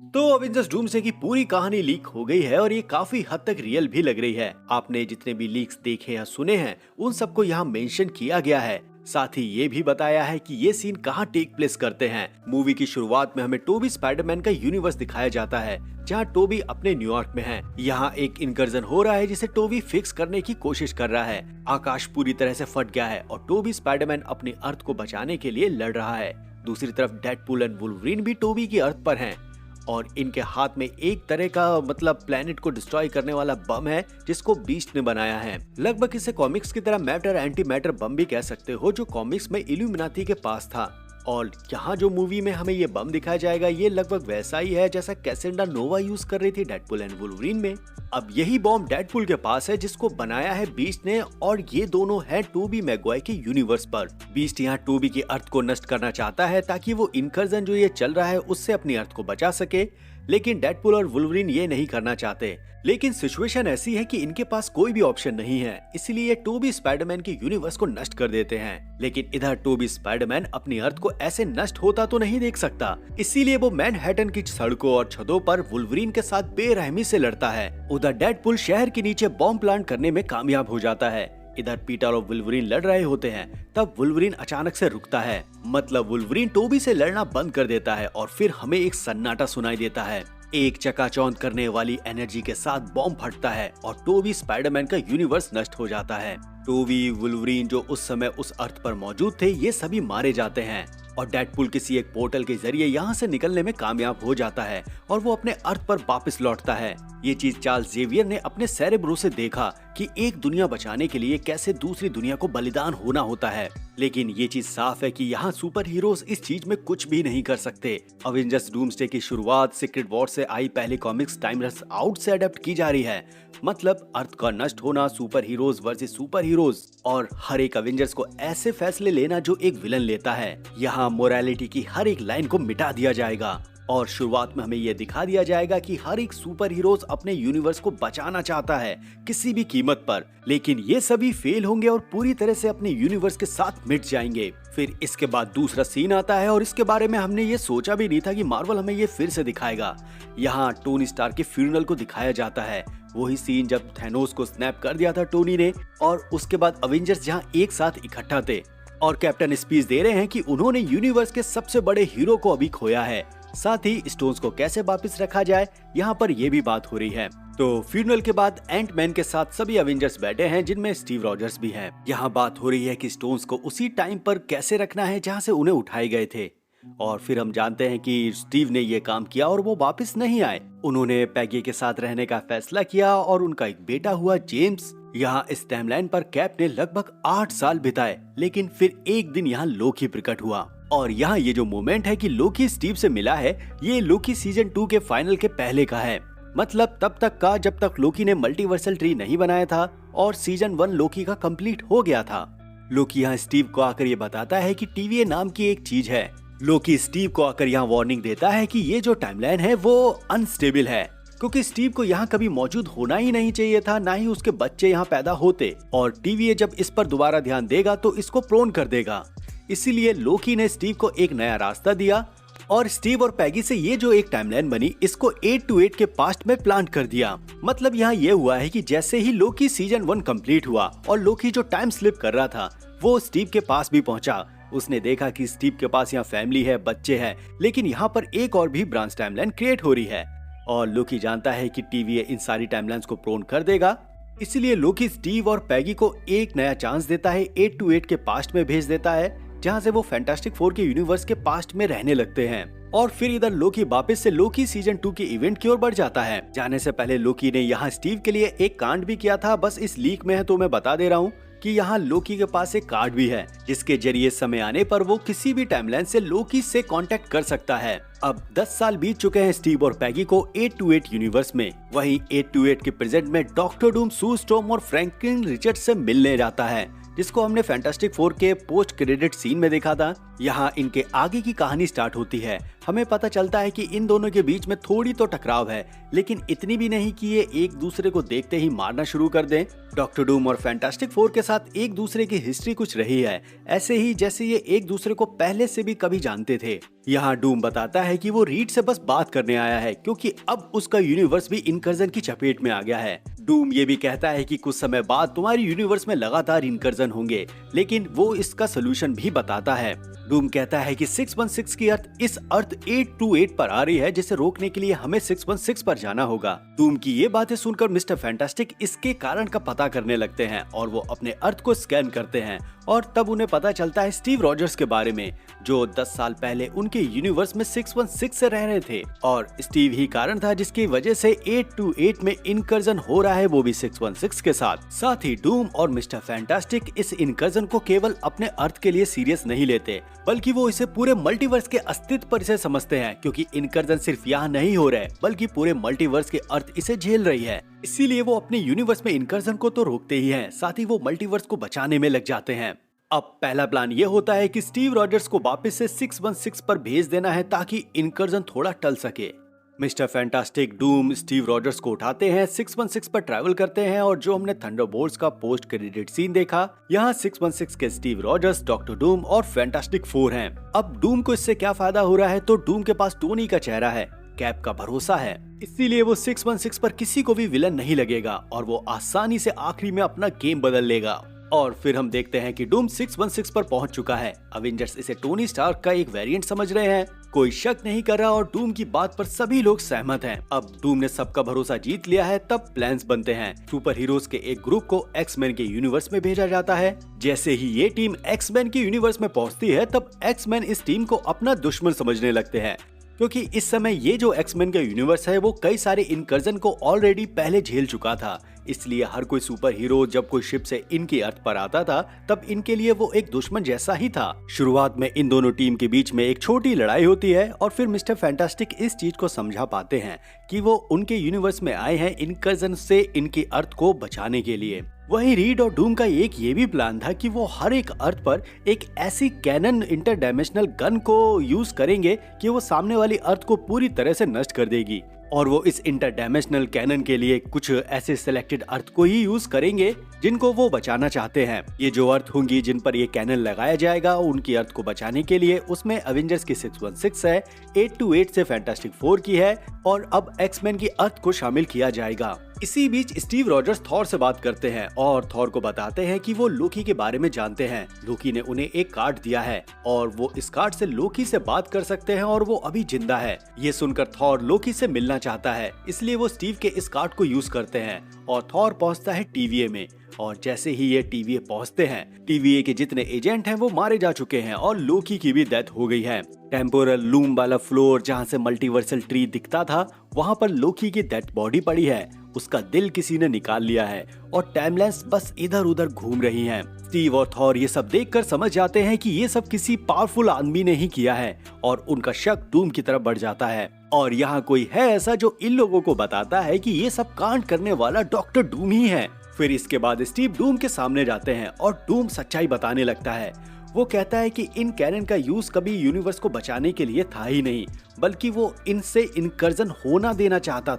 तो Avengers doomsday की पूरी कहानी लीक हो गई है और ये काफी हद तक रियल भी लग रही है। आपने जितने भी लीक्स देखे या सुने हैं उन सबको यहाँ मेंशन किया गया है। साथ ही ये भी बताया है कि ये सीन कहाँ टेक प्लेस करते हैं। मूवी की शुरुआत में हमें टोबी स्पाइडरमैन का यूनिवर्स दिखाया जाता है जहाँ टोबी अपने न्यूयॉर्क में है। यहाँ एक इनकर्जन हो रहा है जिसे टोबी फिक्स करने की कोशिश कर रहा है। आकाश पूरी तरह से फट गया है और टोबी स्पाइडरमैन अपनी अर्थ को बचाने के लिए लड़ रहा है। दूसरी तरफ डेडपूल एंड वुल्वरीन भी टोबी की अर्थ पर हैं और इनके हाथ में एक तरह का प्लेनेट को डिस्ट्रॉय करने वाला बम है जिसको बीस्ट ने बनाया है। लगभग इसे कॉमिक्स की तरह मैटर एंटी मैटर बम भी कह सकते हो जो कॉमिक्स में इल्यूमिनाटी के पास था। और यहाँ जो मूवी में हमें ये बम दिखाया जाएगा ये लगभग वैसा ही है जैसा कैसेंडा नोवा यूज कर रही थी डेडपूल एंड वुल्वरीन में। अब यही बॉम्ब डेडपूल के पास है जिसको बनाया है बीस्ट ने और ये दोनों है टोबी मैगवायर के यूनिवर्स पर। बीस्ट यहाँ टोबी की अर्थ को नष्ट करना चाहता है ताकि वो इनकर्जन जो ये चल रहा है उससे अपनी अर्थ को बचा सके, लेकिन डेडपूल और वुल्वरीन ये नहीं करना चाहते। लेकिन सिचुएशन ऐसी है कि इनके पास कोई भी ऑप्शन नहीं है, इसलिए ये टोबी स्पाइडरमैन के यूनिवर्स को नष्ट कर देते हैं। लेकिन इधर टोबी स्पाइडरमैन अपनी अर्थ को ऐसे नष्ट होता तो नहीं देख सकता, इसीलिए वो मैनहट्टन की सड़कों और छतों पर वुल्वरीन के साथ बेरहमी से लड़ता है। उधर डेडपूल शहर के नीचे बॉम्ब प्लांट करने में कामयाब हो जाता है। इधर पीटर और वुल्वरीन लड़ रहे होते हैं, तब वुल्वरीन अचानक से रुकता है। वुल्वरीन टोबी से लड़ना बंद कर देता है और फिर हमें एक सन्नाटा सुनाई देता है। एक चकाचौंध करने वाली एनर्जी के साथ बॉम्ब फटता है और टोबी स्पाइडरमैन का यूनिवर्स नष्ट हो जाता है। टोबी वुल्वरीन जो उस समय उस अर्थ पर मौजूद थे ये सभी मारे जाते हैं और डेडपूल किसी एक पोर्टल के जरिए यहाँ से निकलने में कामयाब हो जाता है और वो अपने अर्थ पर वापस लौटता है। ये चीज चार्ल्स जेवियर ने अपने सेरेब्रो से देखा कि एक दुनिया बचाने के लिए कैसे दूसरी दुनिया को बलिदान होना होता है। लेकिन ये चीज साफ है कि यहाँ सुपर हीरोज इस चीज में कुछ भी नहीं कर सकते। अवेंजर्स डूम्सडे की शुरुआत सीक्रेट वॉर से आई पहली कॉमिक्स टाइम रस आउट से अडेप्ट की जा रही है। मतलब अर्थ का नष्ट होना, super heroes versus super heroes और हर एक अवेंजर्स को ऐसे फैसले लेना जो एक विलन लेता है। यहाँ मोरालिटी की हर एक लाइन को मिटा दिया जाएगा और शुरुआत में हमें यह दिखा दिया जाएगा कि हर एक सुपर हीरोज अपने यूनिवर्स को बचाना चाहता है किसी भी कीमत पर, लेकिन ये सभी फेल होंगे और पूरी तरह से अपने यूनिवर्स के साथ मिट जाएंगे। फिर इसके बाद दूसरा सीन आता है और इसके बारे में हमने ये सोचा भी नहीं था कि मार्वल हमें ये फिर से दिखाएगा। यहाँ टोनी स्टार्क के फ्यूनरल को दिखाया जाता है, वही सीन जब थैनोस को स्नैप कर दिया था टोनी ने और उसके बाद अवेंजर्स जहाँ एक साथ इकट्ठा थे और कैप्टन स्पीच दे रहे हैं कि उन्होंने यूनिवर्स के सबसे बड़े हीरो को अभी खोया है। साथ ही स्टोन्स को कैसे वापस रखा जाए यहाँ पर ये भी बात हो रही है। तो फ्यूनरल के बाद एंट मैन के साथ सभी अवेंजर्स बैठे हैं जिनमें स्टीव रॉजर्स भी हैं। यहाँ बात हो रही है कि स्टोन्स को उसी टाइम पर कैसे रखना है जहाँ से उन्हें उठाए गए थे और फिर हम जानते हैं कि स्टीव ने ये काम किया और वो वापस नहीं आए। उन्होंने पैगी के साथ रहने का फैसला किया और उनका एक बेटा हुआ जेम्स। यहाँ इस टाइमलाइन पर कैप ने लगभग 8 साल बिताए, लेकिन फिर एक दिन यहाँ लोकी प्रकट हुआ और यहाँ ये जो मोमेंट है कि लोकी स्टीव से मिला है ये लोकी सीजन 2 के फाइनल के पहले का है। मतलब तब तक का जब तक लोकी ने मल्टीवर्सल ट्री नहीं बनाया था और सीजन 1 लोकी का कंप्लीट हो गया था। लोकी यहाँ स्टीव को आकर ये बताता है कि TVA नाम की एक चीज है। लोकी स्टीव को आकर यहाँ वार्निंग देता है कि ये जो टाइमलाइन है वो अनस्टेबल है क्योंकि स्टीव को यहाँ कभी मौजूद होना ही नहीं चाहिए था, ना ही उसके बच्चे यहाँ पैदा होते और TVA जब इस पर दोबारा ध्यान देगा तो इसको प्रोन कर देगा। इसीलिए लोकी ने स्टीव को एक नया रास्ता दिया और स्टीव और पैगी से ये जो एक टाइमलाइन बनी इसको 828 के पास्ट में प्लांट कर दिया। मतलब यहाँ ये हुआ है कि जैसे ही लोकी सीजन 1 कंप्लीट हुआ और लोकी जो टाइम स्लिप कर रहा था वो स्टीव के पास भी पहुंचा। उसने देखा कि स्टीव के पास यहाँ फैमिली है, बच्चे हैं, लेकिन यहाँ पर एक और भी ब्रांच टाइमलाइन क्रिएट हो रही है और लोकी जानता है कि TVA इन सारी टाइमलाइंस को प्रोन कर देगा। इसलिए लोकी स्टीव और पैगी को एक नया चांस देता है, 828 के पास्ट में भेज देता है जहाँ से वो फैंटास्टिक 4 के यूनिवर्स के पास्ट में रहने लगते हैं। और फिर इधर लोकी वापस से लोकी सीजन 2 के इवेंट की ओर बढ़ जाता है। जाने से पहले लोकी ने यहाँ स्टीव के लिए एक कांड भी किया था, बस इस लीक में है तो मैं बता दे रहा हूँ कि यहाँ लोकी के पास एक कार्ड भी है जिसके जरिए समय आने पर वो किसी भी टाइमलाइन से लोकी से कांटेक्ट कर सकता है। अब 10 साल बीत चुके हैं स्टीव और पैगी को 828 यूनिवर्स में। वहीं 828 के प्रेजेंट में डॉक्टर डूम, सू स्टॉर्म और फ्रैंकलिन रिचर्ड से मिलने जाता है जिसको हमने फैंटास्टिक फोर के पोस्ट क्रेडिट सीन में देखा था। यहाँ इनके आगे की कहानी स्टार्ट होती है। हमें पता चलता है कि इन दोनों के बीच में थोड़ी तो टकराव है, लेकिन इतनी भी नहीं कि ये एक दूसरे को देखते ही मारना शुरू कर दें। डॉक्टर डूम और फैंटास्टिक फोर के साथ एक दूसरे की हिस्ट्री कुछ रही है, ऐसे ही जैसे ये एक दूसरे को पहले से भी कभी जानते थे। यहाँ डूम बताता है कि वो रीड से बस बात करने आया है, क्योंकि अब उसका यूनिवर्स भी इनकर्जन की चपेट में आ गया है। डूम ये भी कहता है कि कुछ समय बाद तुम्हारी यूनिवर्स में लगातार इनकर्जन होंगे, लेकिन वो इसका सोल्यूशन भी बताता है। डूम कहता है कि 616 की अर्थ इस अर्थ 828 पर आ रही है, जिसे रोकने के लिए हमें 616 पर जाना होगा। डूम की ये बातें सुनकर मिस्टर फैंटास्टिक इसके कारण का पता करने लगते हैं और वो अपने अर्थ को स्कैन करते हैं और तब उन्हें पता चलता है स्टीव रॉजर्स के बारे में, जो 10 साल पहले उनके यूनिवर्स में 616 से रह रहे थे और स्टीव ही कारण था जिसकी वजह से 828 में इनकर्जन हो रहा है, वो भी 616 के साथ ही डूम और मिस्टर फैंटास्टिक इस इनकर्जन को केवल अपने अर्थ के लिए सीरियस नहीं लेते, बल्कि वो इसे पूरे मल्टीवर्स के अस्तित्व पर से समझते हैं, क्योंकि इनकर्जन सिर्फ यहाँ नहीं हो रहा है बल्कि पूरे मल्टीवर्स के अर्थ इसे झेल रही है। इसीलिए वो अपने यूनिवर्स में इनकर्जन को तो रोकते ही हैं, साथ ही वो मल्टीवर्स को बचाने में लग जाते हैं। अब पहला प्लान ये होता है कि स्टीव रॉजर्स को वापस से 616 पर भेज देना है ताकि इनकर्जन थोड़ा टल सके। Mister fantastic, Doom, Steve Rogers को उठाते हैं, 616 पर ट्रैवल करते हैं और जो हमने थंडरबोल्ट्स का पोस्ट क्रेडिट सीन देखा, यहाँ 616 के स्टीव रॉजर्स, डॉक्टर डूम और फैंटास्टिक फोर हैं। अब डूम को इससे क्या फायदा हो रहा है, तो डूम के पास टोनी का चेहरा है, कैप का भरोसा है, इसीलिए वो 616 पर किसी को भी विलन नहीं लगेगा और वो आसानी से आखिरी में अपना गेम बदल लेगा। और फिर हम देखते हैं कि डूम 616 पर पहुंच चुका है। अवेंजर्स इसे टोनी स्टार्क का एक वेरिएंट समझ रहे हैं, कोई शक नहीं कर रहा और डूम की बात पर सभी लोग सहमत हैं। अब डूम ने सबका भरोसा जीत लिया है, तब प्लान्स बनते हैं। सुपर हीरोज के एक ग्रुप को एक्समैन के यूनिवर्स में भेजा जाता है। जैसे ही ये टीम एक्समैन के यूनिवर्स में पहुंचती है, तब एक्समैन इस टीम को अपना दुश्मन समझने लगते हैं, क्योंकि इस समय ये जो एक्समैन का यूनिवर्स है वो कई सारे इनकर्जन को ऑलरेडी पहले झेल चुका था। इसलिए हर कोई सुपर हीरो जब कोई शिप से इनके अर्थ पर आता था, तब इनके लिए वो एक दुश्मन जैसा ही था। शुरुआत में इन दोनों टीम के बीच में एक छोटी लड़ाई होती है और फिर मिस्टर फैंटास्टिक इस चीज को समझा पाते हैं कि वो उनके यूनिवर्स में आए हैं इनकर्जन से इनके अर्थ को बचाने के लिए। वहीं रीड और डूम का एक ये भी प्लान था कि वो हर एक अर्थ पर एक ऐसी कैनन इंटरडायमेंशनल गन को यूज करेंगे कि वो सामने वाली अर्थ को पूरी तरह से नष्ट कर देगी, और वो इस इंटरडायमेंशनल कैनन के लिए कुछ ऐसे सिलेक्टेड अर्थ को ही यूज करेंगे जिनको वो बचाना चाहते हैं। ये जो अर्थ होंगी जिन पर ये कैनन लगाया जाएगा, उनकी अर्थ को बचाने के लिए उसमें अवेंजर्स की 616 है, 828 से फैंटास्टिक फोर की है और अब एक्समैन की अर्थ को शामिल किया जाएगा। इसी बीच स्टीव रॉजर्स थॉर से बात करते हैं और थॉर को बताते हैं कि वो लोकी के बारे में जानते हैं। लोकी ने उन्हें एक कार्ड दिया है और वो इस कार्ड से लोकी से बात कर सकते हैं और वो अभी जिंदा है। ये सुनकर थॉर लोकी से मिलना चाहता है, इसलिए वो स्टीव के इस कार्ड को यूज करते हैं और थॉर पहुंचता है टीवीए में। और जैसे ही ये टीवीए पहुंचते हैं, टीवीए के जितने एजेंट हैं वो मारे जा चुके हैं और लोकी की भी डेथ हो गई है। टेम्पोरल लूम वाला फ्लोर जहां से मल्टीवर्सल ट्री दिखता था, वहां पर लोकी की डेड बॉडी पड़ी है, उसका दिल किसी ने निकाल लिया है और टाइमलाइन्स बस इधर उधर घूम रही हैं। स्टीव और थॉर ये सब देखकर समझ जाते हैं कि ये सब किसी पावरफुल आदमी ने ही किया है और उनका शक डूम की तरफ बढ़ जाता है। और यहाँ कोई है ऐसा जो इन लोगों को बताता है कि ये सब कांड करने वाला डॉक्टर डूम ही है। फिर इसके बाद स्टीव डूम के सामने जाते हैं और डूम सच्चाई बताने लगता है। वो कहता है कि इन कैनन का यूज कभी यूनिवर्स को बचाने के लिए था ही नहीं, बल्कि वो इनसे इनकर्जन होने देना चाहता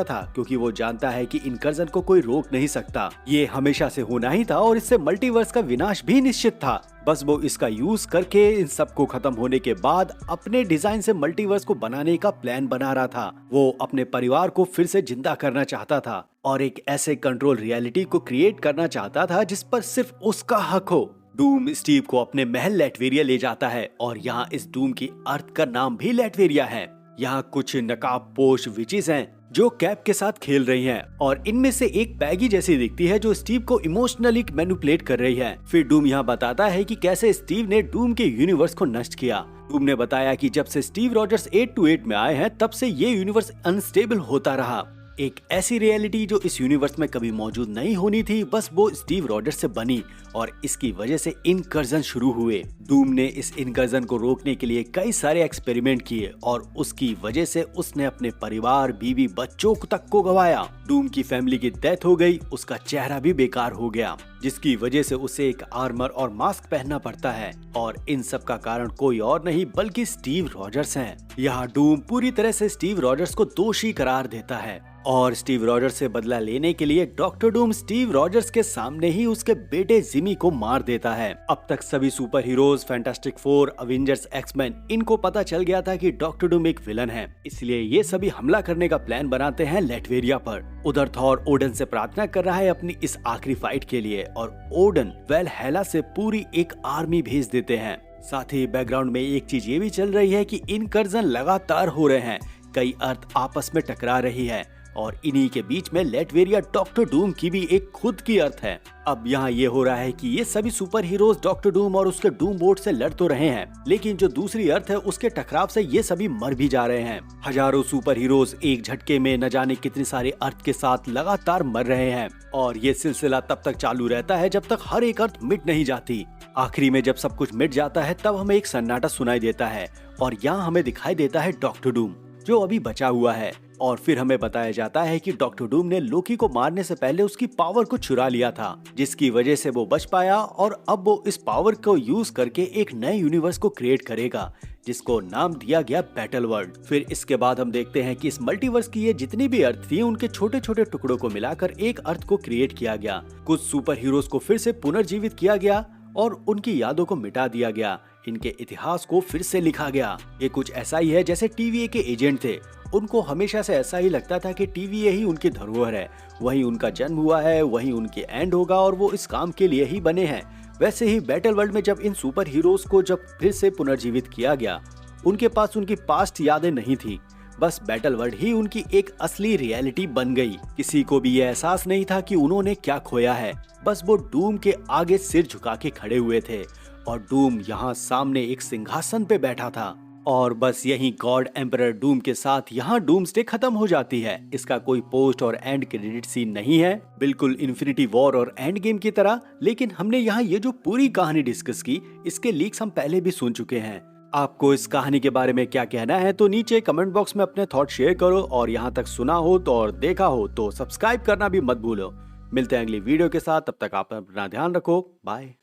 था, क्योंकि वो जानता है कि इनकर्जन को कोई रोक नहीं सकता। ये हमेशा से होना ही था और इससे मल्टीवर्स का विनाश भी निश्चित था। बस वो इसका यूज करके इन सबको खत्म होने के बाद अपने डिजाइन से मल्टीवर्स को बनाने का प्लान बना रहा था। वो अपने परिवार को फिर से जिंदा करना चाहता था और एक ऐसे कंट्रोल रियलिटी को क्रिएट करना चाहता था जिस पर सिर्फ उसका हक हो। डूम स्टीव को अपने महल लैटवेरिया ले जाता है और यहाँ इस डूम की अर्थ का नाम भी लैटवेरिया है। यहाँ कुछ नकाबपोश विचेस हैं जो कैप के साथ खेल रही हैं और इनमें से एक पैगी जैसी दिखती है जो स्टीव को इमोशनली मैनिपुलेट कर रही है। फिर डूम यहाँ बताता है कि कैसे स्टीव ने डूम के यूनिवर्स को नष्ट किया। डूम ने बताया कि जब से स्टीव रॉजर्स 828 में आए हैं, तब से ये यूनिवर्स अनस्टेबल होता रहा। एक ऐसी रियलिटी जो इस यूनिवर्स में कभी मौजूद नहीं होनी थी, बस वो स्टीव रॉजर्स से बनी और इसकी वजह से इनकर्जन शुरू हुए। डूम ने इस इनकर्जन को रोकने के लिए कई सारे एक्सपेरिमेंट किए और उसकी वजह से उसने अपने परिवार, बीवी, बच्चों तक को गंवाया। डूम की फैमिली की डेथ हो गई, उसका चेहरा भी बेकार हो गया, जिसकी वजह से उसे एक आर्मर और मास्क पहनना पड़ता है। और इन सब का कारण कोई और नहीं बल्कि स्टीव रॉजर्स हैं। यहाँ डूम पूरी तरह से स्टीव रॉजर्स को दोषी करार देता है और स्टीव रॉजर्स से बदला लेने के लिए डॉक्टर डूम स्टीव रॉजर्स के सामने ही उसके बेटे जिमी को मार देता है। अब तक सभी super heroes, fantastic four, Avengers, X Men, इनको पता चल गया था कि डॉक्टर डूम एक विलन है, इसलिए ये सभी हमला करने का प्लान बनाते हैं लेटवेरिया पर। उधर थॉर ओडन से प्रार्थना कर रहा है अपनी इस आखिरी फाइट के लिए और ओडन वेलहेला से पूरी एक आर्मी भेज देते हैं। साथ ही बैकग्राउंड में एक चीज ये भी चल रही है कि इनकर्जन लगातार हो रहे हैं, कई अर्थ आपस में टकरा रही है और इन्हीं के बीच में लेटवेरिया डॉक्टर डूम की भी एक खुद की अर्थ है। अब यहाँ ये हो रहा है कि ये सभी सुपर हीरोज डॉक्टर डूम और उसके डूम बोर्ड से लड़ तो रहे हैं, लेकिन जो दूसरी अर्थ है उसके टकराव से ये सभी मर भी जा रहे हैं। हजारों सुपर हीरोज एक झटके में न जाने कितने सारे अर्थ के साथ लगातार मर रहे हैं और ये सिलसिला तब तक चालू रहता है जब तक हर एक अर्थ मिट नहीं जाती। आखिरी में जब सब कुछ मिट जाता है तब हमें एक सन्नाटा सुनाई देता है और यहाँ हमें दिखाई देता है डॉक्टर डूम जो अभी बचा हुआ है। और फिर हमें बताया जाता है कि डॉक्टर डूम ने लोकी को मारने से पहले उसकी पावर को चुरा लिया था, जिसकी वजह से वो बच पाया और अब वो इस पावर को यूज करके एक नए यूनिवर्स को क्रिएट करेगा जिसको नाम दिया गया बैटल वर्ल्ड। फिर इसके बाद हम देखते हैं कि इस मल्टीवर्स की ये जितनी भी अर्थ थी उनके छोटे छोटे टुकड़ों को मिलाकर एक अर्थ को क्रिएट किया गया। कुछ सुपर हीरोज को फिर से पुनर्जीवित किया गया और उनकी यादों को मिटा दिया गया, इनके इतिहास को फिर से लिखा गया। ये कुछ ऐसा ही है जैसे टीवीए के एजेंट थे, उनको हमेशा से ऐसा ही लगता था कि टीवीए ही उनकी धरोहर है, वहीं उनका जन्म हुआ है, वहीं उनके एंड होगा और वो इस काम के लिए ही बने हैं। वैसे ही बैटल वर्ल्ड में जब इन सुपर हीरोज को जब फिर से पुनर्जीवित किया गया, उनके पास उनकी पास्ट यादें नहीं थी, बस बैटल वर्ल्ड ही उनकी एक असली रियलिटी बन गई। किसी को भी ये एहसास नहीं था कि उन्होंने क्या खोया है, बस वो डूम के आगे सिर झुका के खड़े हुए थे और डूम यहाँ सामने एक सिंहासन पे बैठा था। और बस यही गॉड एम्परर डूम के साथ यहाँ डूम्सडे खत्म हो जाती है। इसका कोई पोस्ट और एंड क्रेडिट सीन नहीं है, बिल्कुल इन्फिनिटी वॉर और एंड गेम की तरह। लेकिन हमने यहाँ ये जो पूरी कहानी डिस्कस की, इसके लीक्स हम पहले भी सुन चुके हैं। आपको इस कहानी के बारे में क्या कहना है तो नीचे कमेंट बॉक्स में अपने थॉट शेयर करो और यहाँ तक सुना हो तो और देखा हो तो सब्सक्राइब करना भी मत भूलो। मिलते हैं अगली वीडियो के साथ, तब तक आप अपना ध्यान रखो, बाय।